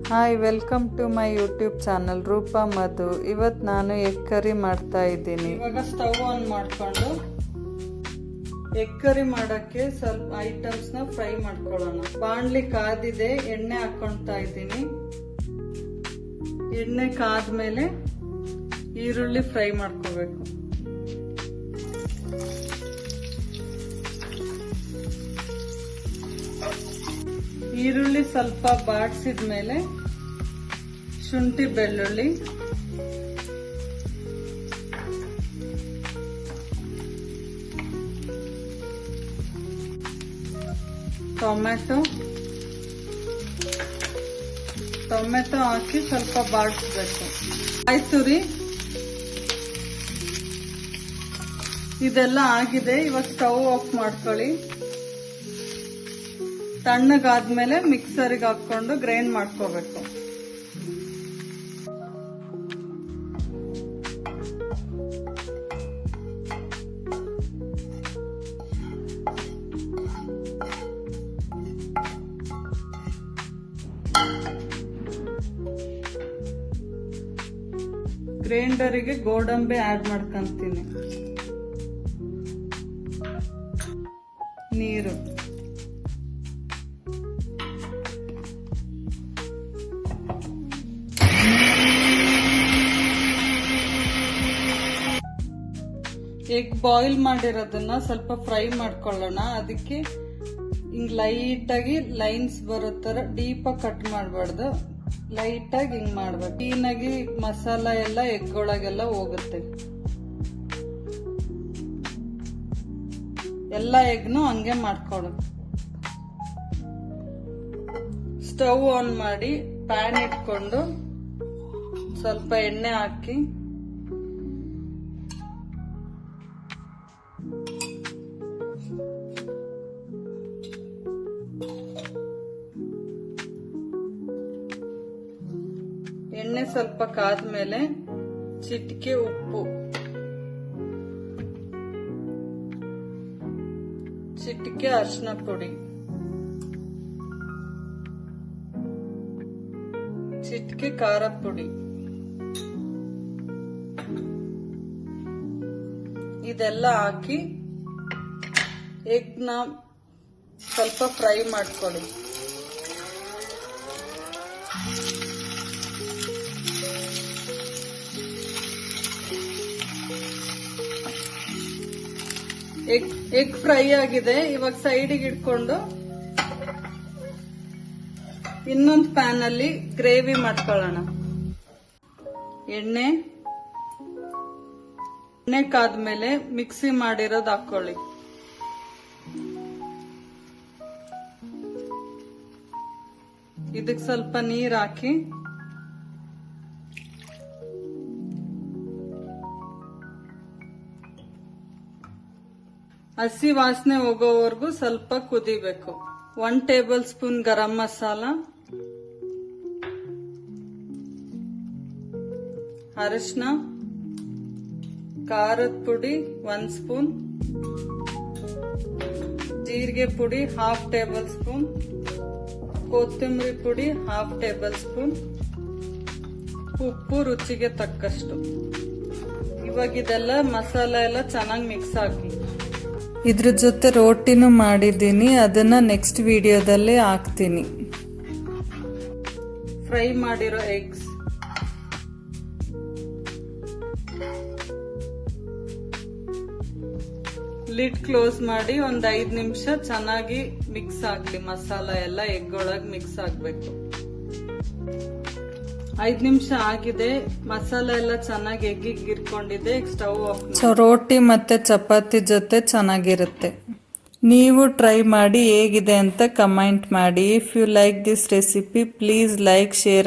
Hi, welcome to my YouTube channel Roopa Madhu. ಇವತ್ತು ನಾನು egg curry ಮಾಡ್ತಾ ಇದ್ದೀನಿ. ಇವಾಗ ಸ್ಟವ್ ಆನ್ ಮಾಡಿಕೊಂಡು ಎಗ್ ಕರಿ ಮಾಡೋಕ್ಕೆ ಸ್ವಲ್ಪ ಐಟಮ್ಸ್ನ ಫ್ರೈ ಮಾಡ್ಕೊಳ್ಳೋಣ. ಬಾಣಲಿ ಕಾದಿದೆ, ಎಣ್ಣೆ ಹಾಕ್ಕೊಳ್ತಾ ಇದ್ದೀನಿ. ಎಣ್ಣೆ ಕಾದ್ಮೇಲೆ ಈರುಳ್ಳಿ ಫ್ರೈ ಮಾಡ್ಕೋಬೇಕು. ಈರುಳ್ಳಿ ಸ್ವಲ್ಪ ಬಾಡಿಸಿದ್ಮೇಲೆ ಶುಂಠಿ ಬೆಳ್ಳುಳ್ಳಿ, ಟೊಮೆಟೊ ಹಾಕಿ ಸ್ವಲ್ಪ ಬಾಡಿಸ್ಬೇಕು. ಆಯ್ತು ರೀ, ಇದೆಲ್ಲ ಆಗಿದೆ. ಇವಾಗ ಸ್ಟವ್ ಆಫ್ ಮಾಡ್ಕೊಳ್ಳಿ. ತಣ್ಣಗಾದ್ಮೇಲೆ ಮಿಕ್ಸರ್ಗೆ ಹಾಕೊಂಡು ಗ್ರೈಂಡ್ ಮಾಡ್ಕೋಬೇಕು. ಗ್ರೈಂಡರಿಗೆ ಗೋಡಂಬಿ ಆಡ್ ಮಾಡ್ಕೊಂತೀನಿ. ನೀರು, ಎಗ್ ಬಾಯ್ಲ್ ಮಾಡಿರೋದನ್ನ ಸ್ವಲ್ಪ ಫ್ರೈ ಮಾಡ್ಕೊಳ್ಳೋಣ. ಅದಕ್ಕೆ ಹಿಂಗ್ ಲೈಟ್ ಆಗಿ ಲೈನ್ಸ್ ಬರೋ ತರ ಡೀಪ್ ಆಗಿ ಕಟ್ ಮಾಡಬಾರ್ದು, ಲೈಟ್ ಆಗಿ ಹಿಂಗ್ ಮಾಡ್ಬೇಕು. ಕ್ಲೀನಾಗಿ ಮಸಾಲ ಎಲ್ಲ ಎಗ್ ಒಳಗೆಲ್ಲ ಹೋಗುತ್ತೆ. ಎಲ್ಲ ಎಗ್ನು ಹಂಗೆ ಮಾಡ್ಕೊಳ್ಳು. ಸ್ಟವ್ ಆನ್ ಮಾಡಿ ಪ್ಯಾನ್ ಇಟ್ಕೊಂಡು ಸ್ವಲ್ಪ ಎಣ್ಣೆ ಹಾಕಿ ಎಣ್ಣೆ ಸ್ವಲ್ಪ ಕಾದ್ಮೇಲೆ ಚಿಟಿಕೆ ಉಪ್ಪು, ಚಿಟಿಕೆ ಅರಿಶಿನ ಪುಡಿ, ಚಿಟಿಕೆ ಖಾರ ಪುಡಿ, ಇದೆಲ್ಲ ಹಾಕಿ ಎಗ್ನ ಸ್ವಲ್ಪ ಫ್ರೈ ಮಾಡ್ಕೊಳ್ಳಿ. ಎಗ್ ಫ್ರೈ ಆಗಿದೆ. ಇವಾಗ ಸೈಡಿಗೆ ಇಟ್ಕೊಂಡು ಇನ್ನೊಂದು ಪ್ಯಾನ್ ಅಲ್ಲಿ ಗ್ರೇವಿ ಮಾಡ್ಕೊಳ್ಳೋಣ. ಎಣ್ಣೆ ಕಾದ್ಮೇಲೆ ಮಿಕ್ಸಿ ಮಾಡಿರೋದು ಹಾಕೊಳ್ಳಿ. ಇದಕ್ಕೆ ಸ್ವಲ್ಪ ನೀರ್ ಹಾಕಿ ಹಸಿ ವಾಸನೆ ಹೋಗೋವರೆಗೂ ಸ್ವಲ್ಪ ಕುದಿಬೇಕು. 1 ಟೇಬಲ್ ಸ್ಪೂನ್ ಗರಂ ಮಸಾಲ, ಅರಿಶಿನ, ಖಾರದ ಪುಡಿ 1 ಸ್ಪೂನ್, ಜೀರಿಗೆ ಪುಡಿ 1/2 ಟೇಬಲ್ ಸ್ಪೂನ್, ಕೊತ್ತಂಬರಿ ಪುಡಿ 1/2 ಟೇಬಲ್ ಸ್ಪೂನ್, ಉಪ್ಪು ರುಚಿಗೆ ತಕ್ಕಷ್ಟು. ಇವಾಗ ಇದೆಲ್ಲ ಮಸಾಲ ಎಲ್ಲ ಚೆನ್ನಾಗಿ ಮಿಕ್ಸ್ ಹಾಕಿ. ಇದ್ರ ಜೊತೆ ರೋಟಿನೂ ಮಾಡಿದ್ದೀನಿ, ಅದನ್ನ ನೆಕ್ಸ್ಟ್ ವಿಡಿಯೋದಲ್ಲಿ ಹಾಕ್ತೀನಿ. ಫ್ರೈ ಮಾಡಿರೋ ಎಗ್ಸ್, ಲಿಡ್ ಕ್ಲೋಸ್ ಮಾಡಿ ಒಂದ್ 5 ನಿಮಿಷ ಚೆನ್ನಾಗಿ ಮಿಕ್ಸ್ ಆಗ್ಲಿ. ಮಸಾಲ ಎಲ್ಲ ಎಗ್ ಒಳಗ್ ಮಿಕ್ಸ್ ಆಗ್ಬೇಕು. 5 ನಿಮಿಷ ಆಗಿದೆ. ಮಸಾಲ ಎಲ್ಲ ಚೆನ್ನಾಗಿ ಎಗ್ಗಿಗೆ ಇರ್ಕೊಂಡಿದೆ. Stove off. ರೋಟಿ ಮತ್ತೆ ಚಪಾತಿ ಜೊತೆ ಚೆನ್ನಾಗಿರುತ್ತೆ. ನೀವು ಟ್ರೈ ಮಾಡಿ ಹೇಗಿದೆ ಅಂತ ಕಮೆಂಟ್ ಮಾಡಿ. If you like this recipe, please like, share.